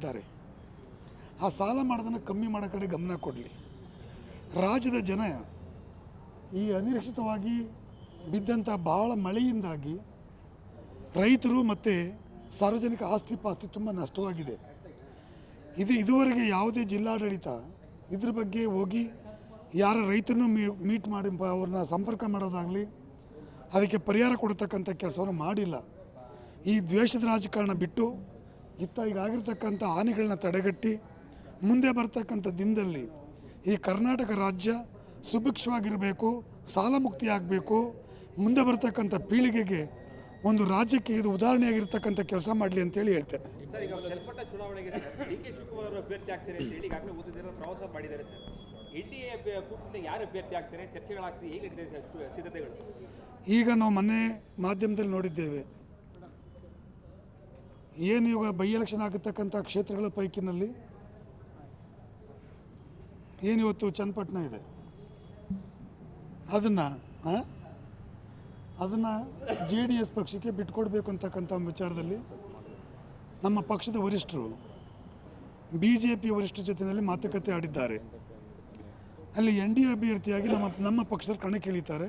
ಇದ್ದಾರೆ. ಆ ಸಾಲ ಮಾಡೋದನ್ನು ಕಮ್ಮಿ ಮಾಡೋ ಕಡೆ ಗಮನ ಕೊಡಲಿ. ರಾಜ್ಯದ ಜನ ಈ ಅನಿರೀಕ್ಷಿತವಾಗಿ ಬಿದ್ದಂಥ ಭಾಳ ಮಳೆಯಿಂದಾಗಿ ರೈತರು ಮತ್ತು ಸಾರ್ವಜನಿಕ ಆಸ್ತಿ ಪಾಸ್ತಿ ತುಂಬ ನಷ್ಟವಾಗಿದೆ. ಇದುವರೆಗೆ ಯಾವುದೇ ಜಿಲ್ಲಾಡಳಿತ ಇದ್ರ ಬಗ್ಗೆ ಹೋಗಿ ಯಾರ ರೈತರನ್ನು ಮೀಟ್ ಮಾಡಿ ಅವ್ರನ್ನ ಸಂಪರ್ಕ ಮಾಡೋದಾಗಲಿ ಅದಕ್ಕೆ ಪರಿಹಾರ ಕೊಡತಕ್ಕಂಥ ಕೆಲಸವನ್ನು ಮಾಡಿಲ್ಲ. ಈ ದ್ವೇಷದ ರಾಜಕಾರಣ ಬಿಟ್ಟು ಈಗಾಗಿರ್ತಕ್ಕಂಥ ಹಾನಿಗಳನ್ನ ತಡೆಗಟ್ಟಿ ಮುಂದೆ ಬರ್ತಕ್ಕಂಥ ದಿನದಲ್ಲಿ ಈ ಕರ್ನಾಟಕ ರಾಜ್ಯ ಸುಭಿಕ್ಷವಾಗಿರಬೇಕು, ಸಾಲ ಮುಕ್ತಿಯಾಗಬೇಕು, ಮುಂದೆ ಬರ್ತಕ್ಕಂಥ ಪೀಳಿಗೆಗೆ ಒಂದು ರಾಜ್ಯಕ್ಕೆ ಇದು ಉದಾಹರಣೆಯಾಗಿರ್ತಕ್ಕಂಥ ಕೆಲಸ ಮಾಡಲಿ ಅಂತೇಳಿ ಹೇಳ್ತೇನೆ. ಸರ್, ಈಗ ಚನ್ನಪಟ್ಟ ಚುನಾವಣೆಗೆ ಡಿ.ಕೆ. ಶಿವಕುಮಾರ್ ಅಭ್ಯರ್ಥಿ ಆಗ್ತಾರೆ ಅಂತ ಹೇಳಿ ಈಗಾಗಲೇ ಓದಿದ್ದೀರ, ಪ್ರವಾಸ ಮಾಡಿದ್ದಾರೆ ಸರ್. ಎನ್.ಡಿ.ಎ ಕೂಟದಿಂದ ಯಾರು ಅಭ್ಯರ್ಥಿ ಆಗ್ತಾರೆ, ಚರ್ಚೆಗಳಾಗ್ತದೆ, ಹೇಗೆ ನಡೀತಿದೆ ಸಿದ್ಧತೆಗಳು? ಈಗ ನಾವು ಮೊನ್ನೆ ಮಾಧ್ಯಮದಲ್ಲಿ ನೋಡಿದ್ದೇವೆ, ಏನು ಇವಾಗ ಬೈ ಎಲೆಕ್ಷನ್ ಆಗಿರ್ತಕ್ಕಂಥ ಕ್ಷೇತ್ರಗಳ ಪೈಕಿನಲ್ಲಿ ಏನಿವತ್ತು ಚನ್ನಪಟ್ಟಣ ಇದೆ, ಅದನ್ನು JDS ಪಕ್ಷಕ್ಕೆ ಬಿಟ್ಕೊಡ್ಬೇಕು ಅಂತಕ್ಕಂಥ ವಿಚಾರದಲ್ಲಿ ನಮ್ಮ ಪಕ್ಷದ ವರಿಷ್ಠರು BJP ವರಿಷ್ಠರ ಜೊತೆಯಲ್ಲಿ ಮಾತುಕತೆ ಆಡಿದ್ದಾರೆ. ಅಲ್ಲಿ NDA ಅಭ್ಯರ್ಥಿಯಾಗಿ ನಮ್ಮ ಪಕ್ಷದ ಕಣಕ್ಕೆ ಇಳಿತಾರೆ.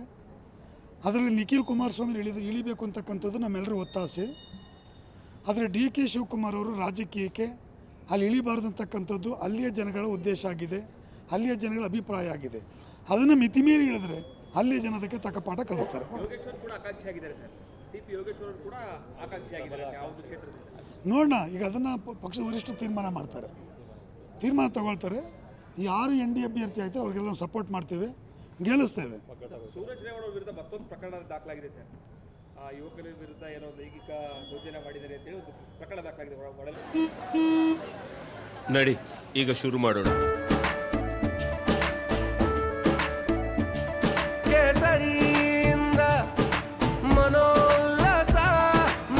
ಅದರಲ್ಲಿ ನಿಖಿಲ್ ಕುಮಾರಸ್ವಾಮಿ ಇಳಿಬೇಕು ಅಂತಕ್ಕಂಥದ್ದು ನಮ್ಮೆಲ್ಲರ ಒತ್ತಾಸೆ. ಆದರೆ D.K. ಶಿವಕುಮಾರ್ ಅವರು ರಾಜಕೀಯಕ್ಕೆ ಅಲ್ಲಿ ಇಳಿಬಾರ್ದಂತಕ್ಕಂಥದ್ದು ಅಲ್ಲಿಯ ಜನಗಳ ಉದ್ದೇಶ ಆಗಿದೆ, ಅಲ್ಲಿಯ ಜನಗಳ ಅಭಿಪ್ರಾಯ ಆಗಿದೆ. ಅದನ್ನು ಮಿತಿಮೀರಿ ಇಳಿದ್ರೆ ಅಲ್ಲಿಯ ಜನದಕ್ಕೆ ತಕ್ಕ ಪಾಠ ಕಲಿಸ್ತಾರೆ. ನೋಡೋಣ, ಈಗ ಅದನ್ನು ಪಕ್ಷದ ವರಿಷ್ಠರು ತೀರ್ಮಾನ ತಗೊಳ್ತಾರೆ. ಯಾರು NDA ಅಭ್ಯರ್ಥಿ ಆಯ್ತಾರೆ ಅವ್ರಿಗೆಲ್ಲ ಸಪೋರ್ಟ್ ಮಾಡ್ತೇವೆ, ಗೆಲ್ಲಿಸ್ತೇವೆ. ಸೂರಜ್ ರೇವಣ್ಣ ವಿರುದ್ಧ ಮತ್ತೊಂದು ಪ್ರಕರಣ ದಾಖಲಾಗಿದೆ ಸರ್. ಯುವಕರ ವಿರುದ್ಧ ಏನೋ ಲೈಂಗಿಕ ದೌರ್ಜನ್ಯ ಮಾಡಿದ್ದಾರೆ ಅಂತೇಳಿ ಒಂದು ಪ್ರಕರಣ ದಾಖಲಾಗಿದೆ. ನಡಿ ಈಗ ಶುರು ಮಾಡೋಣ. ಕೇಸರಿಯಿಂದ ಮನೋಲ್ಲಾಸ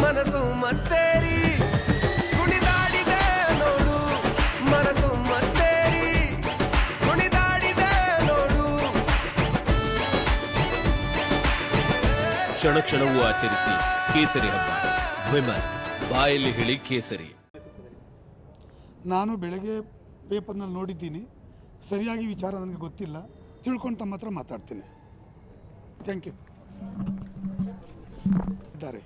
ಮನಸ್ಸು ಮತ್ತೇರಿ ಕುಣಿದಾಡಿದೆ ನೋಡು, ಮನಸ್ಸು ಮತ್ತೇರಿ ಕುಣಿದಾಡಿದೆ ನೋಡು. ಕ್ಷಣ ಕ್ಷಣವೂ ಆಚರಿಸಿ ಕೇಸರಿ ಹಬ್ಬ. ವಿಮಲ್ ಬಾಯಲ್ಲಿ ಹೇಳಿ ಕೇಸರಿ. ನಾನು ಬೆಳಗ್ಗೆ ಪೇಪರ್ನಲ್ಲಿ ನೋಡಿದ್ದೀನಿ, ಸರಿಯಾಗಿ ವಿಚಾರ ನನಗೆ ಗೊತ್ತಿಲ್ಲ, ತಿಳ್ಕೊಂಡು ತಮ್ಮ ಹತ್ರ ಮಾತಾಡ್ತೀನಿ. Thank you. ಇದ್ದಾರೆ,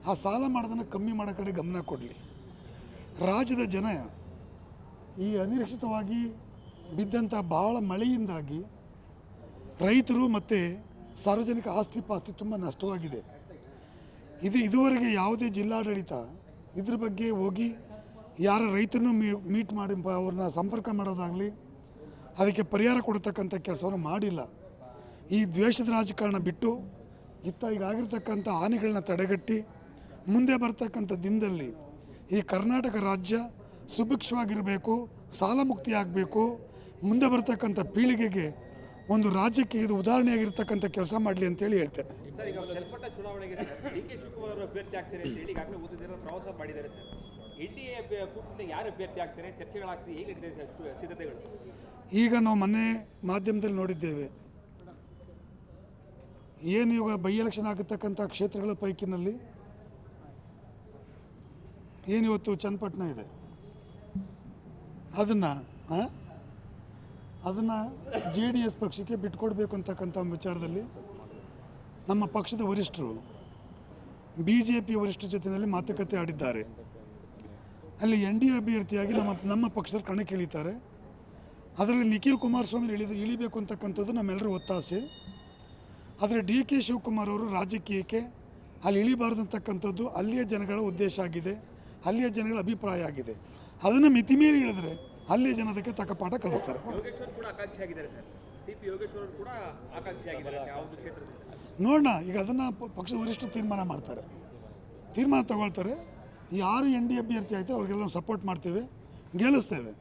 ಆ ಸಾಲ ಮಾಡೋದನ್ನು ಕಮ್ಮಿ ಮಾಡೋ ಕಡೆ ಗಮನ ಕೊಡಲಿ. ರಾಜ್ಯದ ಜನ ಈ ಅನಿರೀಕ್ಷಿತವಾಗಿ ಬಿದ್ದಂಥ ಭಾಳ ಮಳೆಯಿಂದಾಗಿ ರೈತರು ಮತ್ತು ಸಾರ್ವಜನಿಕ ಆಸ್ತಿ ಪಾಸ್ತಿ ತುಂಬ ನಷ್ಟವಾಗಿದೆ. ಇದುವರೆಗೆ ಯಾವುದೇ ಜಿಲ್ಲಾಡಳಿತ ಇದ್ರ ಬಗ್ಗೆ ಹೋಗಿ ಯಾರ ರೈತರನ್ನು ಮೀಟ್ ಮಾಡಿ ಅವ್ರನ್ನ ಸಂಪರ್ಕ ಮಾಡೋದಾಗಲಿ ಅದಕ್ಕೆ ಪರಿಹಾರ ಕೊಡತಕ್ಕಂಥ ಕೆಲಸವನ್ನು ಮಾಡಿಲ್ಲ. ಈ ದ್ವೇಷದ ರಾಜಕಾರಣ ಬಿಟ್ಟು ಈಗಾಗಿರ್ತಕ್ಕಂಥ ಹಾನಿಗಳನ್ನ ತಡೆಗಟ್ಟಿ ಮುಂದೆ ಬರ್ತಕ್ಕಂಥ ದಿನದಲ್ಲಿ ಈ ಕರ್ನಾಟಕ ರಾಜ್ಯ ಸುಭಿಕ್ಷವಾಗಿರಬೇಕು, ಸಾಲ ಮುಕ್ತಿಯಾಗಬೇಕು, ಮುಂದೆ ಬರ್ತಕ್ಕಂಥ ಪೀಳಿಗೆಗೆ ಒಂದು ರಾಜ್ಯಕ್ಕೆ ಇದು ಉದಾಹರಣೆಯಾಗಿರ್ತಕ್ಕಂಥ ಕೆಲಸ ಮಾಡಲಿ ಅಂತೇಳಿ ಹೇಳ್ತೇನೆ. ಸರ್, ಈಗ ಚನ್ನಪಟ್ಟ ಚುನಾವಣೆಗೆ ಡಿ.ಕೆ. ಶಿವಕುಮಾರ್ ಅಭ್ಯರ್ಥಿ ಆಗ್ತಾರೆ ಅಂತ ಹೇಳಿ ಈಗಾಗಲೇ ಓದಿದ್ದೀರ, ಪ್ರವಾಸ ಮಾಡಿದ್ದಾರೆ ಸರ್. ಎನ್.ಡಿ.ಎ ಕೂಟದಿಂದ ಯಾರು ಅಭ್ಯರ್ಥಿ ಆಗ್ತಾರೆ, ಚರ್ಚೆಗಳಾಗ್ತದೆ, ಹೇಗೆ ನಡೀತಿದೆ ಸಿದ್ಧತೆಗಳು? ಈಗ ನಾವು ಮೊನ್ನೆ ಮಾಧ್ಯಮದಲ್ಲಿ ನೋಡಿದ್ದೇವೆ, ಏನು ಇವಾಗ ಬೈ ಎಲೆಕ್ಷನ್ ಆಗಿರ್ತಕ್ಕಂಥ ಕ್ಷೇತ್ರಗಳ ಪೈಕಿನಲ್ಲಿ ಏನಿವತ್ತು ಚನ್ನಪಟ್ಟಣ ಇದೆ, ಅದನ್ನು JDS ಪಕ್ಷಕ್ಕೆ ಬಿಟ್ಕೊಡ್ಬೇಕು ಅಂತಕ್ಕಂಥ ವಿಚಾರದಲ್ಲಿ ನಮ್ಮ ಪಕ್ಷದ ವರಿಷ್ಠರು BJP ವರಿಷ್ಠರ ಜೊತೆಯಲ್ಲಿ ಮಾತುಕತೆ ಆಡಿದ್ದಾರೆ. ಅಲ್ಲಿ NDA ಅಭ್ಯರ್ಥಿಯಾಗಿ ನಮ್ಮ ಪಕ್ಷದ ಕಣಕ್ಕೆ ಇಳಿತಾರೆ. ಅದರಲ್ಲಿ ನಿಖಿಲ್ ಕುಮಾರಸ್ವಾಮಿ ಇಳಿಬೇಕು ಅಂತಕ್ಕಂಥದ್ದು ನಮ್ಮೆಲ್ಲರ ಒತ್ತಾಸೆ. ಆದರೆ D.K. ಶಿವಕುಮಾರ್ ಅವರು ರಾಜಕೀಯಕ್ಕೆ ಅಲ್ಲಿ ಇಳಿಬಾರ್ದಂತಕ್ಕಂಥದ್ದು ಅಲ್ಲಿಯ ಜನಗಳ ಉದ್ದೇಶ ಆಗಿದೆ, ಅಲ್ಲಿಯ ಜನಗಳ ಅಭಿಪ್ರಾಯ ಆಗಿದೆ. ಅದನ್ನು ಮಿತಿಮೀರಿ ಇಳಿದ್ರೆ ಅಲ್ಲಿಯ ಜನದಕ್ಕೆ ತಕ್ಕ ಪಾಠ ಕಲಿಸ್ತಾರೆ. ನೋಡೋಣ, ಈಗ ಅದನ್ನು ಪಕ್ಷದ ವರಿಷ್ಠರು ತೀರ್ಮಾನ ತಗೊಳ್ತಾರೆ. ಯಾರು NDA ಅಭ್ಯರ್ಥಿ ಆಯ್ತಾರೆ ಅವ್ರಿಗೆಲ್ಲ ಸಪೋರ್ಟ್ ಮಾಡ್ತೇವೆ, ಗೆಲ್ಲಿಸ್ತೇವೆ.